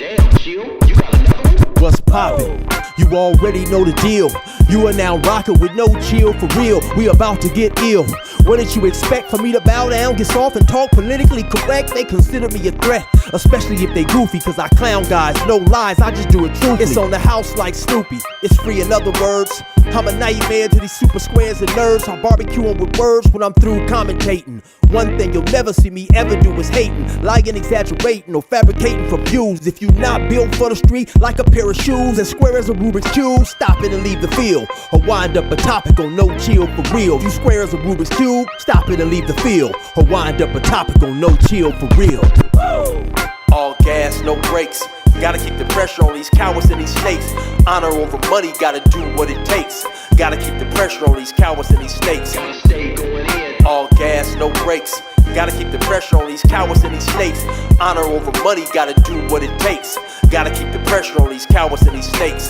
Damn, chill, you got another one? What's poppin'? You already know the deal. You are now rockin' with no chill for real. We about to get ill. What did you expect for me to bow down, get soft and talk politically correct? They consider me a threat, especially if they goofy, cause I clown guys, no lies, I just do it truthfully. It's on the house like Snoopy, it's free in other words. I'm a nightmare to these super squares and nerds. I barbecue 'em with words when I'm through commentating. One thing you'll never see me ever do is hating, lying, exaggerating, or fabricating for views. If you not built for the street like a pair of shoes, as square as a Rubik's Cube, stop it and leave the field, or wind up a topic on no chill for real. You square as a Rubik's Cube, stop it and leave the field, or wind up a topic on no chill for real. All gas, no brakes. Gotta keep the pressure on these cowards and these snakes. Honor over money, gotta do what it takes. Gotta keep the pressure on these cowards and these snakes. Gotta stay going in. All gas, no brakes. Gotta keep the pressure on these cowards and these snakes. Honor over money, gotta do what it takes. Gotta keep the pressure on these cowards and these snakes.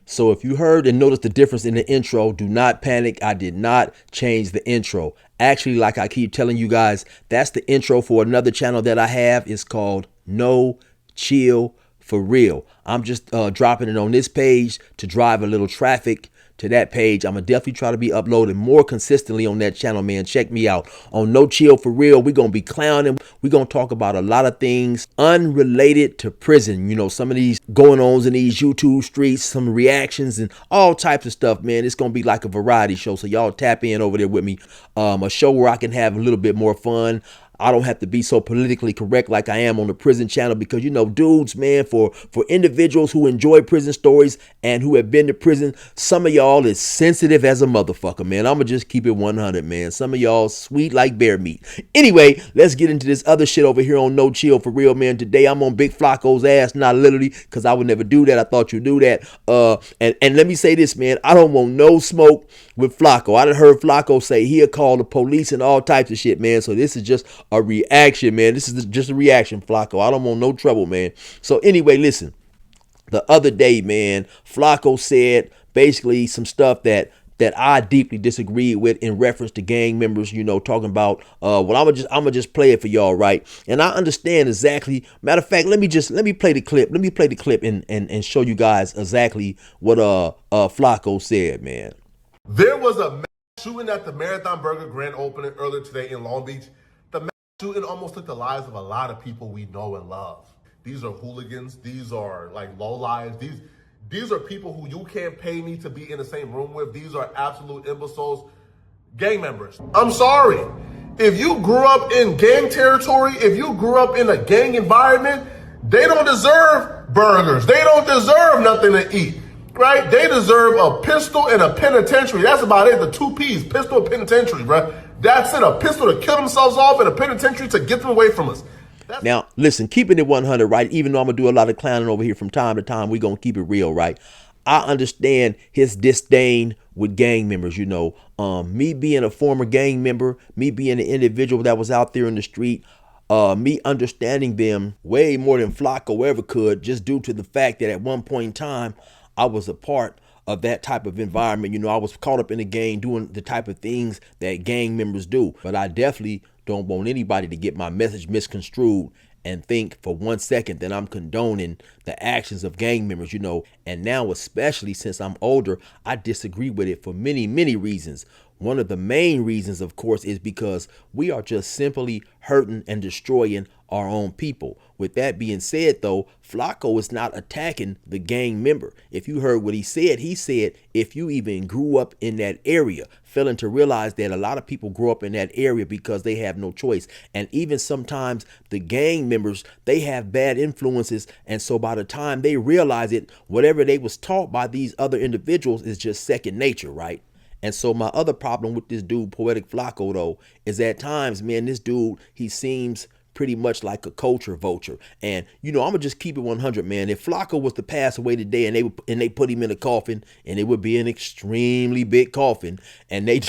So if you heard and noticed the difference in the intro, do not panic. I did not change the intro. Actually, like I keep telling you guys, that's the intro for another channel that I have. It's called No Chill For Real. I'm just dropping it on this page to drive a little traffic to that page. I'm gonna definitely try to be uploading more consistently on that channel, man. Check me out on No Chill For Real. We're gonna be clowning. We're gonna talk about a lot of things unrelated to prison. You know, some of these going ons in these YouTube streets, some reactions and all types of stuff, man. It's gonna be like a variety show, so y'all tap in over there with me. A show where I can have a little bit more fun. I don't have to be so politically correct like I am on the prison channel, because, you know, dudes, man, for individuals who enjoy prison stories and who have been to prison, some of y'all is sensitive as a motherfucker, man. I'm gonna just keep it 100, man. Some of y'all sweet like bear meat. Anyway, let's get into this other shit over here on No Chill For Real, man. Today I'm on Big Flacco's ass, not literally, because I would never do that. I thought you'd do that. And let me say this, man. I don't want no smoke with Flacco. I done heard Flacco say he'll call the police and all types of shit, man. So this is just a reaction, man. This is just a reaction, Flacco. I don't want no trouble, man. So anyway, listen. The other day, man, Flacco said basically some stuff that I deeply disagreed with in reference to gang members, you know, talking about well, I'm gonna just play it for y'all, right? And I understand exactly. Matter of fact, let me play the clip. Let me play the clip and show you guys exactly what Flacco said, man. There was a mass shooting at the Marathon Burger grand opening earlier today in Long Beach. The mass shooting almost took the lives of a lot of people we know and love. These are hooligans. These are like lowlives. These are people who you can't pay me to be in the same room with. These are absolute imbeciles, gang members. I'm sorry. If you grew up in gang territory, if you grew up in a gang environment, they don't deserve burgers. They don't deserve nothing to eat. Right? They deserve a pistol and a penitentiary. That's about it. The two P's, pistol and penitentiary, bro. That's it. A pistol to kill themselves off and a penitentiary to get them away from us. Now, listen, keeping it 100, right? Even though I'm going to do a lot of clowning over here from time to time, we're going to keep it real, right? I understand his disdain with gang members, you know. Me being a former gang member, me being an individual that was out there in the street, me understanding them way more than Flacco ever could, just due to the fact that at one point in time, I was a part of that type of environment. You know, I was caught up in the gang doing the type of things that gang members do. But I definitely don't want anybody to get my message misconstrued and think for 1 second that I'm condoning the actions of gang members, you know. And now, especially since I'm older, I disagree with it for many, many reasons. One of the main reasons, of course, is because we are just simply hurting and destroying our own people. With that being said, though, Flacco is not attacking the gang member. If you heard what he said if you even grew up in that area, failing to realize that a lot of people grow up in that area because they have no choice. And even sometimes the gang members, they have bad influences. And so by the time they realize it, whatever they was taught by these other individuals is just second nature, right? And so my other problem with this dude, Poetik Flacco, though, is at times, man, this dude, he seems pretty much like a culture vulture. And, you know, I'm gonna just keep it 100, man. If Flacco was to pass away today and they put him in a coffin, and it would be an extremely big coffin, and they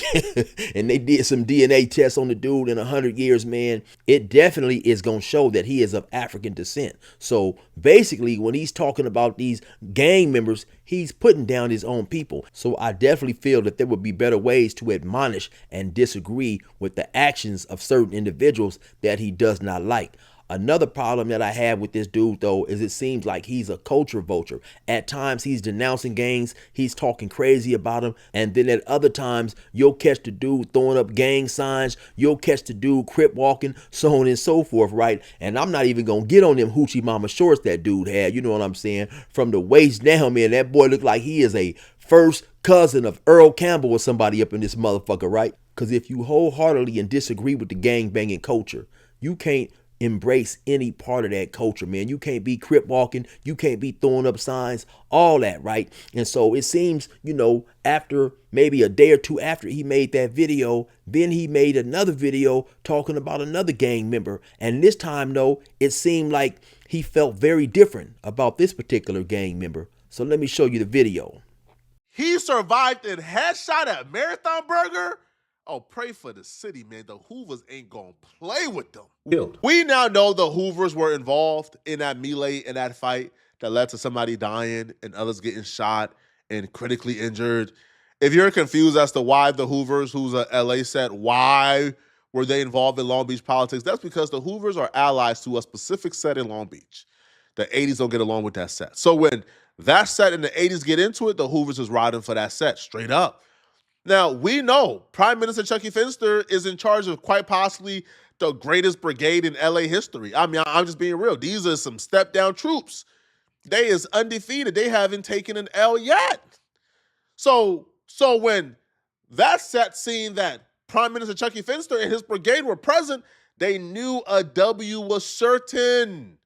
and they did some DNA tests on the dude in 100 years, man, it definitely is gonna show that he is of African descent. So basically, when he's talking about these gang members, he's putting down his own people. So I definitely feel that there would be better ways to admonish and disagree with the actions of certain individuals that he does not like. Another problem that I have with this dude, though, is it seems like he's a culture vulture. At times, he's denouncing gangs, he's talking crazy about them, and then at other times, you'll catch the dude throwing up gang signs, you'll catch the dude crip walking, so on and so forth, right? And I'm not even gonna get on them hoochie mama shorts that dude had, you know what I'm saying? From the waist down, man, that boy looked like he is a first cousin of Earl Campbell or somebody up in this motherfucker, right? Because if you wholeheartedly and disagree with the gang banging culture, you can't embrace any part of that culture, man. You can't be crip walking, you can't be throwing up signs, all that, right? And so it seems, after maybe a day or two after he made that video, then he made another video talking about another gang member. And this time, though, it seemed like he felt very different about this particular gang member. So let me show you the video. He survived and headshot at Marathon Burger. Oh, pray for the city, man. The Hoovers ain't gonna play with them. We now know the Hoovers were involved in that melee, in that fight that led to somebody dying and others getting shot and critically injured. If you're confused as to why the Hoovers, who's a LA set, why were they involved in Long Beach politics? That's because the Hoovers are allies to a specific set in Long Beach. The 80s don't get along with that set. So when that set in the 80s get into it, the Hoovers is riding for that set, straight up. Now, we know Prime Minister Chucky Finster is in charge of quite possibly the greatest brigade in LA history. I mean, I'm just being real. These are some step-down troops. They is undefeated. They haven't taken an L yet. So when that set seen that Prime Minister Chucky Finster and his brigade were present, they knew a W was certain.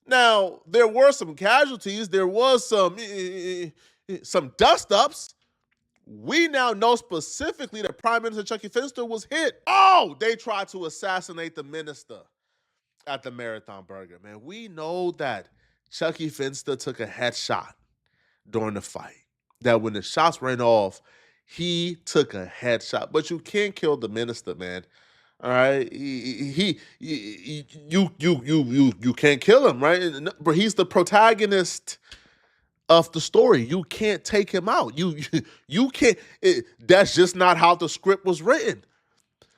Now, there were some casualties. There was some dust-ups. We now know specifically that Prime Minister Chucky Finster was hit. Oh, they tried to assassinate the minister at the Marathon Burger, man. We know that Chucky Finster took a headshot during the fight. That when the shots ran off, he took a headshot. But you can't kill the minister, man. All right, you can't kill him, right? But he's the protagonist of the story. You can't take him out. You can't. That's just not how the script was written.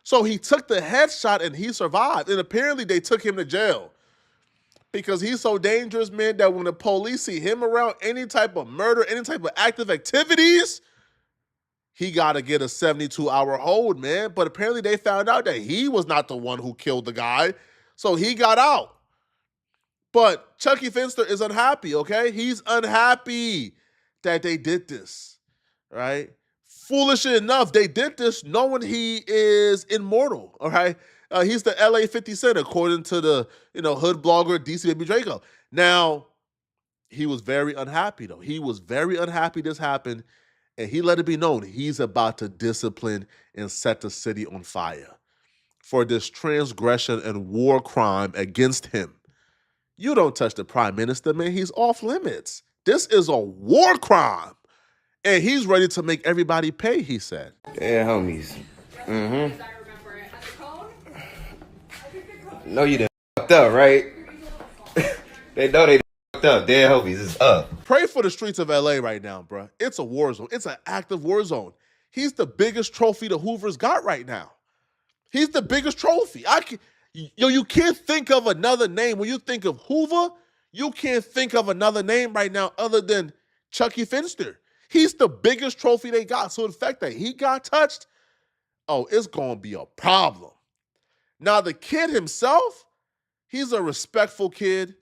So he took the headshot and he survived. And apparently they took him to jail because he's so dangerous, man, that when the police see him around any type of murder, any type of active activities, he got to get a 72-hour hold, man. But apparently they found out that he was not the one who killed the guy. So he got out. But Chucky Finster is unhappy, okay? He's unhappy that they did this, right? Foolishly enough, they did this knowing he is immortal, all right? He's the LA 50 Cent, according to the hood blogger DC Baby Draco. Now, he was very unhappy, though. He was very unhappy this happened, and he let it be known he's about to discipline and set the city on fire for this transgression and war crime against him. You don't touch the prime minister, man. He's off limits. This is a war crime. And he's ready to make everybody pay, he said. Yeah, homies. No, you done fucked up, right? They know they fucked up. Dead homies is up. Pray for the streets of LA right now, bro. It's a war zone. It's an active war zone. He's the biggest trophy the Hoovers got right now. He's the biggest trophy. You can't think of another name. When you think of Hoover, you can't think of another name right now other than Chucky Finster. He's the biggest trophy they got. So the fact that he got touched, it's going to be a problem. Now, the kid himself, he's a respectful kid.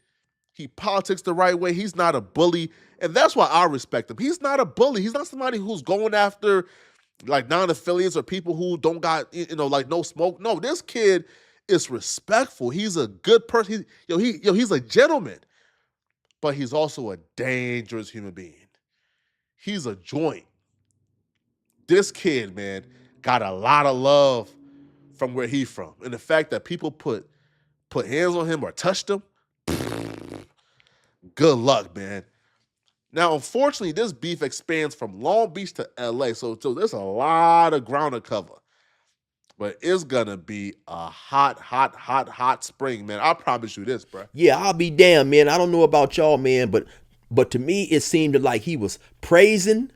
He politics the right way. He's not a bully. And that's why I respect him. He's not a bully. He's not somebody who's going after like non-affiliates or people who don't got, like no smoke. No, this kid is respectful. He's a good person. He's a gentleman, but he's also a dangerous human being. He's a joint. This kid, man, got a lot of love from where he's from. And the fact that people put hands on him or touched him, good luck, man. Now, unfortunately, this beef expands from Long Beach to LA, so there's a lot of ground to cover. But it's going to be a hot spring, man. I promise you this, bro. Yeah, I'll be damned, man. I don't know about y'all, man, but But to me, it seemed like he was praising,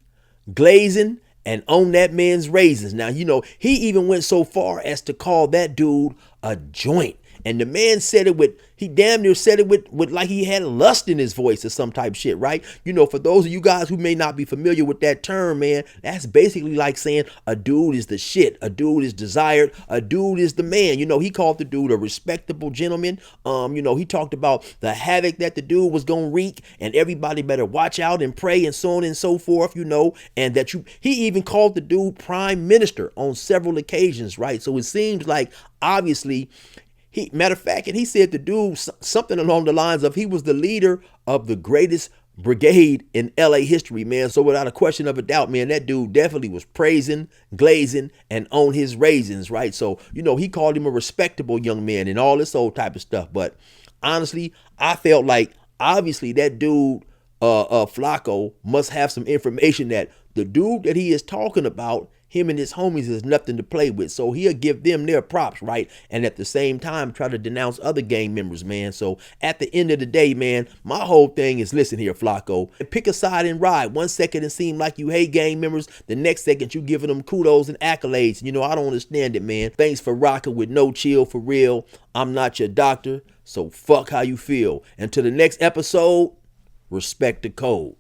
glazing, and on that man's raisins. Now, he even went so far as to call that dude a joint. And the man said it he damn near said it with like he had lust in his voice or some type of shit, right? For those of you guys who may not be familiar with that term, man, that's basically like saying a dude is the shit. A dude is desired. A dude is the man. He called the dude a respectable gentleman. He talked about the havoc that the dude was going to wreak, and everybody better watch out and pray and so on and so forth, and that he even called the dude prime minister on several occasions, right? So it seems like, obviously, matter of fact, and he said the dude something along the lines of he was the leader of the greatest brigade in LA history, man. So without a question of a doubt, man, that dude definitely was praising, glazing, and on his raisins, right? So, he called him a respectable young man and all this old type of stuff. But honestly, I felt like obviously that dude, Flakko, must have some information that the dude that he is talking about, him and his homies, is nothing to play with. So he'll give them their props, right? And at the same time, try to denounce other gang members, man. So at the end of the day, man, my whole thing is, listen here, Flakko, pick a side and ride. 1 second it seems like you hate gang members. The next second you giving them kudos and accolades. I don't understand it, man. Thanks for rocking with No Chill for real. I'm not your doctor, so fuck how you feel. Until the next episode, respect the code.